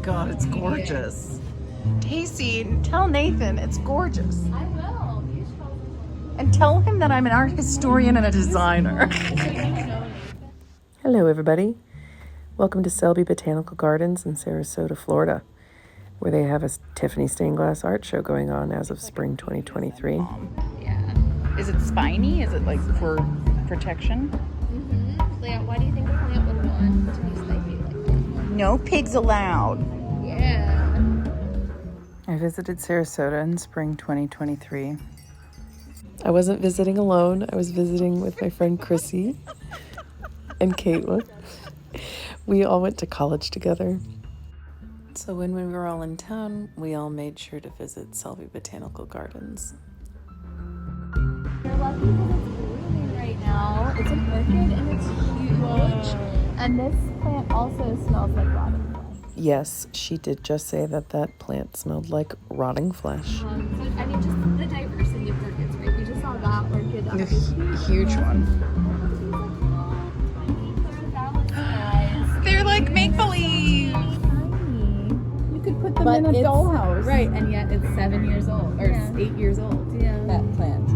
God, it's gorgeous. Tasty, tell Nathan it's gorgeous. I will. And tell him that I'm an art historian and a designer. Hello, everybody. Welcome to Selby Botanical Gardens in Sarasota, Florida, where they have a Tiffany Stained Glass art show going on as of spring 2023. Yeah. Is it spiny? Is it like for protection? Mm-hmm. Leah, why do you think a plant would want to be spiky like that? No pigs allowed. Yeah. I visited Sarasota in spring 2023. I wasn't visiting alone. I was visiting with my friend Chrissy and Caitlin. We all went to college together. So when we were all in town, we all made sure to visit Selby Botanical Gardens. You're lucky because it's blooming right now. It's an orchid and it's huge. And this plant also smells like rotting flesh. Yes, she did just say that plant smelled like rotting flesh. So, I mean, just the diversity of orchids, right? We just saw that orchid. That was Huge one. They're like make-believe. You could put them in a dollhouse. Right, and yet it's 7 years old, or 8 years old. Yeah. That plant.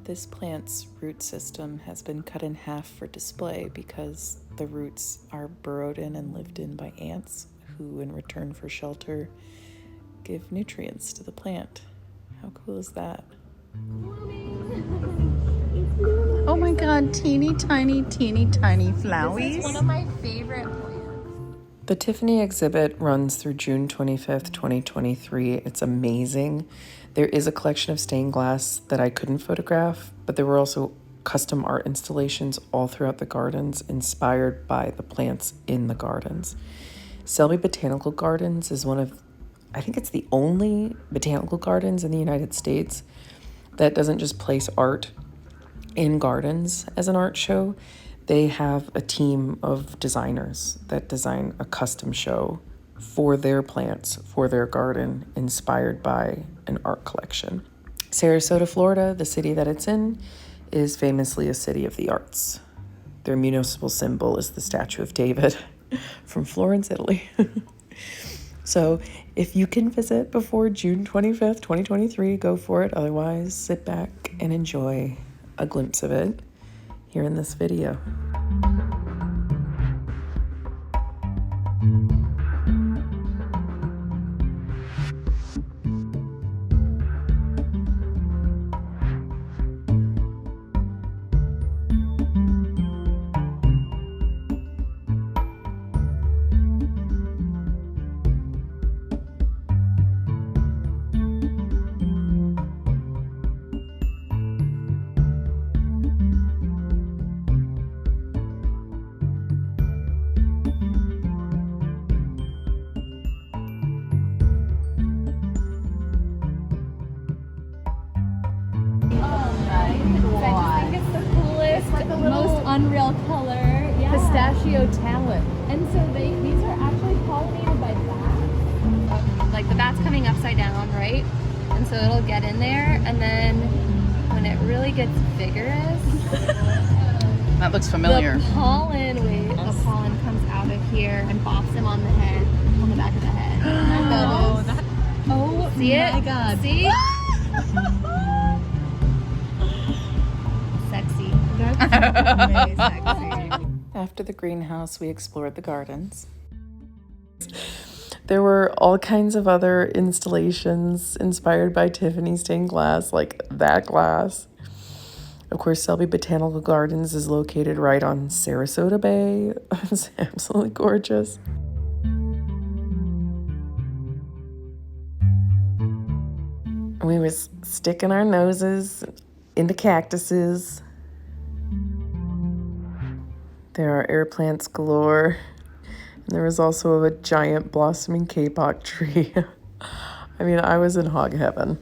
This plant's root system has been cut in half for display because the roots are burrowed in and lived in by ants who, in return for shelter, give nutrients to the plant. How cool is that? Oh my God, teeny tiny flowies. It's one of my favorite plants. The Tiffany exhibit runs through June 25th, 2023. It's amazing. There is a collection of stained glass that I couldn't photograph, but there were also custom art installations all throughout the gardens inspired by the plants in the gardens. Selby Botanical Gardens is I think it's the only botanical gardens in the United States that doesn't just place art in gardens as an art show. They have a team of designers that design a custom show for their plants, for their garden, inspired by an art collection. Sarasota, Florida, the city that it's in, is famously a city of the arts. Their municipal symbol is the Statue of David from Florence, Italy. So if you can visit before June 25th, 2023, go for it. Otherwise, sit back and enjoy a glimpse of it here in this video. Most unreal color, yeah. Pistachio talent. And so these are actually pollinated by bats. Like the bat's coming upside down, right? And so it'll get in there, and then when it really gets vigorous, That looks familiar. the pollen comes out of here and bops him on the head, on the back of the head. Oh, See it? my God. See? Sexy. That's sexy. After the greenhouse, we explored the gardens. There were all kinds of other installations inspired by Tiffany Stained Glass, like that glass. Of course, Selby Botanical Gardens is located right on Sarasota Bay. It's absolutely gorgeous. We was sticking our noses into cactuses. There are air plants galore. And there was also a giant blossoming kapok tree. I mean, I was in hog heaven.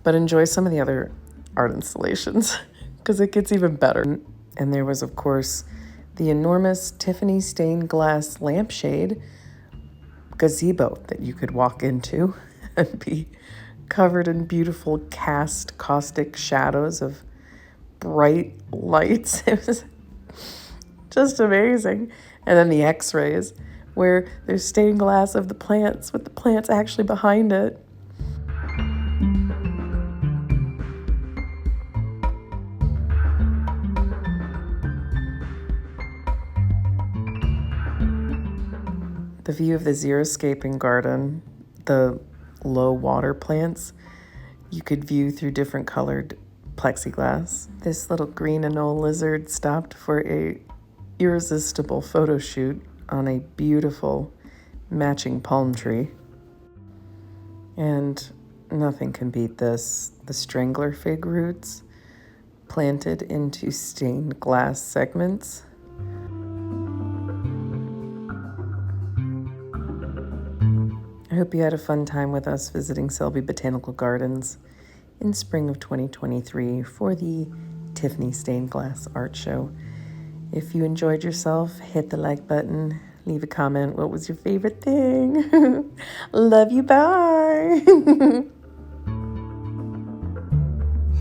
But enjoy some of the other art installations because it gets even better. And there was, of course, the enormous Tiffany Stained Glass lampshade gazebo that you could walk into and be covered in beautiful cast caustic shadows of bright lights. It was just amazing. And then the x-rays, where there's stained glass of the plants with the plants actually behind it. The view of the xeriscaping garden, the low water plants, you could view through different colored plexiglass. This little green anole lizard stopped for a irresistible photo shoot on a beautiful matching palm tree. And nothing can beat this. The strangler fig roots planted into stained glass segments. I hope you had a fun time with us visiting Selby Botanical Gardens in spring of 2023 for the Tiffany Stained Glass Art Show. If you enjoyed yourself, hit the like button, leave a comment. What was your favorite thing? Love you, bye.